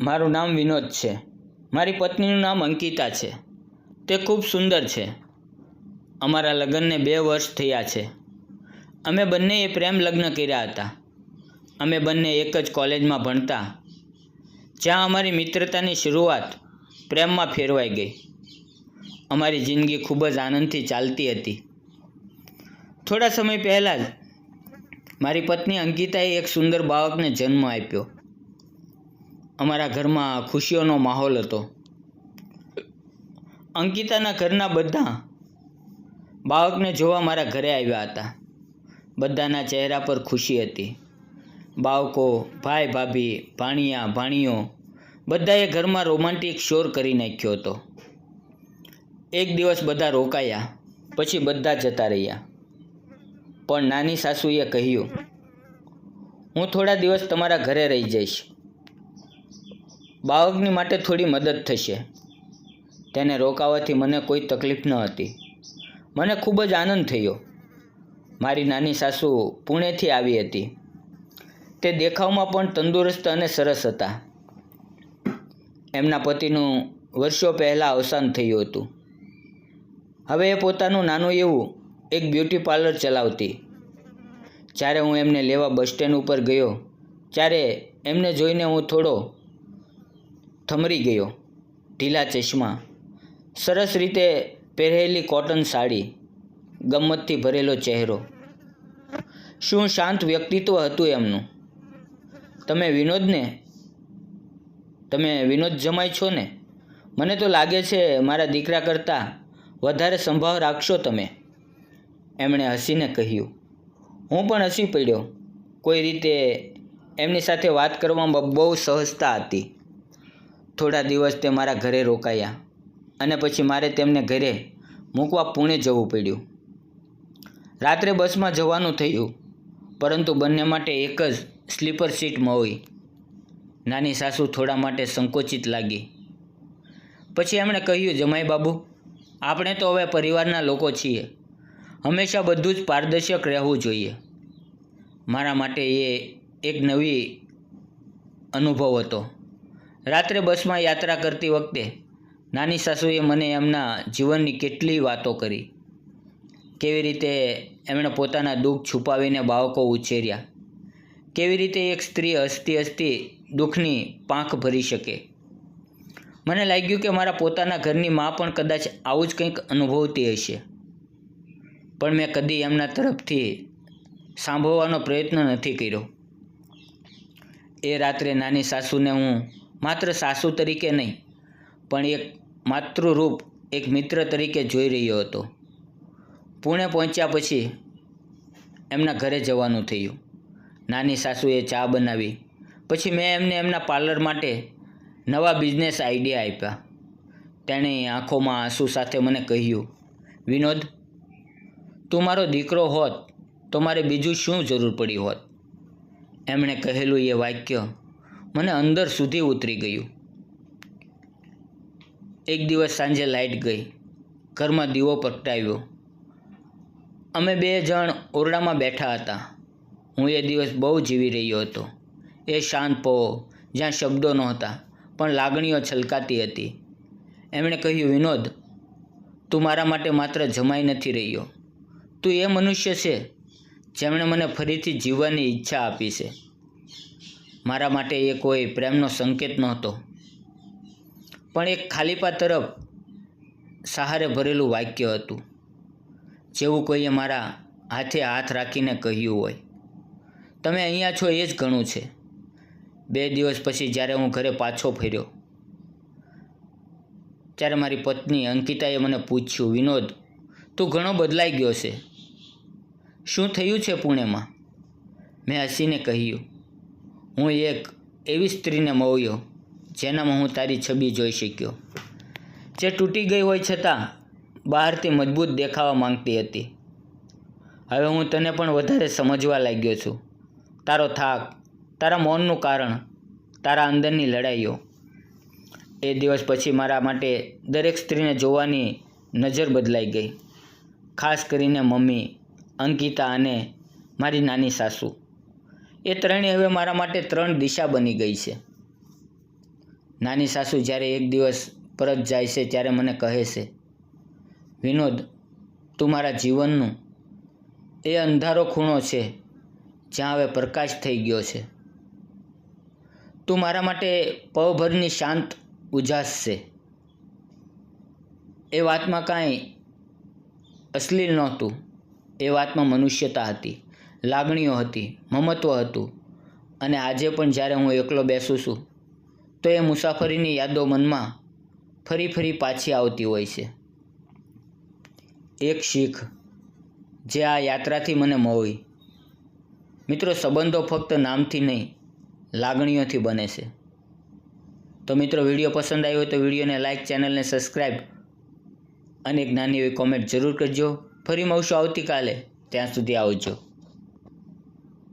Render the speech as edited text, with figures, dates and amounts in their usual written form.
મારું નામ વિનોદ છે. મારી પત્નીનું નામ અંકિતા છે. તે ખૂબ સુંદર છે. અમારા લગ્નને 2 વર્ષ થયા છે. અમે બંનેએ પ્રેમ લગ્ન કર્યા હતા. અમે બંને એક જ કોલેજમાં ભણતા, જ્યાં અમારી મિત્રતાની શરૂઆત પ્રેમમાં ફેરવાઈ ગઈ. અમારી જિંદગી ખૂબ જ આનંદથી ચાલતી હતી. થોડા સમય પહેલાં જ મારી પત્ની અંકિતાએ એક સુંદર બાળકને જન્મ આપ્યો. અમારા ઘરમાં ખુશીઓનો માહોલ હતો. અંકિતાના ઘરના બધા બાળકને જોવા મારા ઘરે આવ્યા હતા. બધાના ચહેરા પર ખુશી હતી. બાળકો, ભાઈ ભાભી, ભાણિયા ભાણીઓ બધાએ ઘરમાં રોમાન્ટિક શોર કરી નાખ્યો હતો. એક દિવસ બધા રોકાયા, પછી બધા જતા રહ્યા. પણ નાની સાસુએ કહ્યું, હું થોડા દિવસ તમારા ઘરે રહી જઈશ. બાળકની માટે થોડી મદદ થશે. તેને રોકાવાથી મને કોઈ તકલીફ ન હતી. મને ખૂબ જ આનંદ થયો. મારી નાની સાસુ પુણેથી આવી હતી. તે દેખાવમાં પણ તંદુરસ્ત અને સરસ હતા. એમના પતિનું વર્ષો પહેલાં અવસાન થયું હતું. હવે એ પોતાનું નાનું એવું એક બ્યુટી પાર્લર ચલાવતી. જ્યારે હું એમને લેવા બસ સ્ટેન્ડ ઉપર ગયો, ત્યારે એમને જોઈને હું થોડો થમરી ગયો. ઢીલા ચશ્મા, સરસ રીતે પહેરેલી કોટન સાડી, ગમ્મતથી ભરેલો ચહેરો. શું શાંત વ્યક્તિત્વ હતું એમનું. તમે વિનોદ જમાઈ છો ને? મને તો લાગે છે મારા દીકરા કરતાં વધારે સંભાવ રાખશો તમે, એમણે હસીને કહ્યું. હું પણ હસી પડ્યો. કોઈ રીતે એમની સાથે વાત કરવામાં બહુ સહજતા હતી. થોડા દિવસ તે મારા ઘરે રોકાયા અને પછી મારે તેમને ઘરે મૂકવા પુણે જવું પડ્યું. રાત્રે બસમાં જવાનું થયું, પરંતુ બંને માટે એક જ સ્લીપર સીટ મળી. નાની સાસુ થોડા માટે સંકોચિત લાગી. પછી એમણે કહ્યું, જમાઈ બાબુ, આપણે તો હવે પરિવારના લોકો છીએ. હંમેશા બધું જ પારદર્શક રહેવું જોઈએ. મારા માટે એ એક નવી અનુભવ હતો. રાત્રે બસમાં યાત્રા કરતી વખતે નાની સાસુએ મને એમના જીવનની કેટલી વાતો કરી. કેવી રીતે એમણે પોતાના દુઃખ છુપાવીને બાળકો ઉછેર્યા. કેવી રીતે એક સ્ત્રી હસતી હસતી દુઃખની પાંખ ભરી શકે. મને લાગ્યું કે મારા પોતાના ઘરની મા પણ કદાચ આવું જ કંઈક અનુભવતી હશે. પણ મેં કદી એમના તરફથી સાંભળવાનો પ્રયત્ન નથી કર્યો. એ રાત્રે નાની સાસુને હું માત્ર સાસુ તરીકે નહીં, પણ એક માતૃરૂપ, એક મિત્ર તરીકે જોઈ રહ્યો હતો. પુણે પહોંચ્યા પછી એમના ઘરે જવાનું થયું. નાની સાસુએ ચા બનાવી. પછી મેં એમને એમના પાર્લર માટે નવા બિઝનેસ આઈડિયા આપ્યા. તેણે આંખોમાં આંસુ સાથે મને કહ્યું, વિનોદ, તું મારો દીકરો હોત તો મારે બીજું શું જરૂર પડી હોત. એમણે કહેલું એ વાક્ય મને અંદર સુધી ઉતરી ગયું. એક દિવસ સાંજે લાઇટ ગઈ. ઘરમાં દીવો પ્રગટાવ્યો. અમે 2 જણ ઓરડામાં બેઠા હતા. હું એ દિવસ બહુ જીવી રહ્યો હતો. એ શાંત પો જ્યાં શબ્દો નહોતા, પણ લાગણીઓ છલકાતી હતી. એમણે કહ્યું, વિનોદ, તું મારા માટે માત્ર જમાઈ નથી રહ્યો. તું એ મનુષ્ય છે જેમણે મને ફરીથી જીવવાની ઈચ્છા આપી છે. મારા માટે એ કોઈ પ્રેમનો સંકેત નહોતો, પણ એક ખાલીપા તરફ સહારે ભરેલું વાક્ય હતું. જેવું કોઈએ મારા હાથે હાથ રાખીને કહ્યું હોય, તમે અહીંયા છો એ જ ઘણું છે. 2 દિવસ પછી જ્યારે હું ઘરે પાછો ફર્યો, ત્યારે મારી પત્ની અંકિતાએ મને પૂછ્યું, વિનોદ, તું ઘણો બદલાઈ ગયો છે. શું થયું છે પુણેમાં? મેં હસીને કહ્યું, હું એક એવી સ્ત્રીને મળ્યો જેનામાં હું તારી છબી જોઈ શક્યો. જે તૂટી ગઈ હોય છતાં બહારથી મજબૂત દેખાવા માંગતી હતી. હવે હું તને પણ વધારે સમજવા લાગ્યો છું. તારો થાક, તારા મૌનનું કારણ, તારા અંદરની લડાઈઓ. એ દિવસ પછી મારા માટે દરેક સ્ત્રીને જોવાની નજર બદલાઈ ગઈ. ખાસ કરીને મમ્મી, અંકિતા અને મારી નાની સાસુ. એ ત્રણેય હવે મારા માટે 3 દિશા બની ગઈ છે. નાની સાસુ જ્યારે એક દિવસ પરત જાય છે ત્યારે મને કહે છે, વિનોદ, તું મારા જીવનનું એ અંધારો ખૂણો છે જ્યાં હવે પ્રકાશ થઈ ગયો છે. તું મારા માટે પળભરની શાંત ઉજાસ છે. એ વાતમાં કાંઈ અશ્લીલ નહોતું. એ વાતમાં મનુષ્યતા હતી, લાગણીઓ હતી, મમત્વ હતું. અને આજે પણ જ્યારે હું એકલો બેસું છું તો એ મુસાફરીની યાદો મનમાં ફરી ફરી પાછી આવતી હોય છે. એક શીખ જે આ યાત્રાથી મને મળી. મિત્રો, સંબંધો ફક્ત નામથી નહીં, લાગણીઓથી બને છે. તો મિત્રો, વિડીયો પસંદ આવ્યો હોય તો વિડીયોને લાઇક, ચેનલને સબસ્ક્રાઈબ અને એક નાની એવી કોમેન્ટ જરૂર કરજો. ફરી મળશું આવતીકાલે. ત્યાં સુધી આવજો.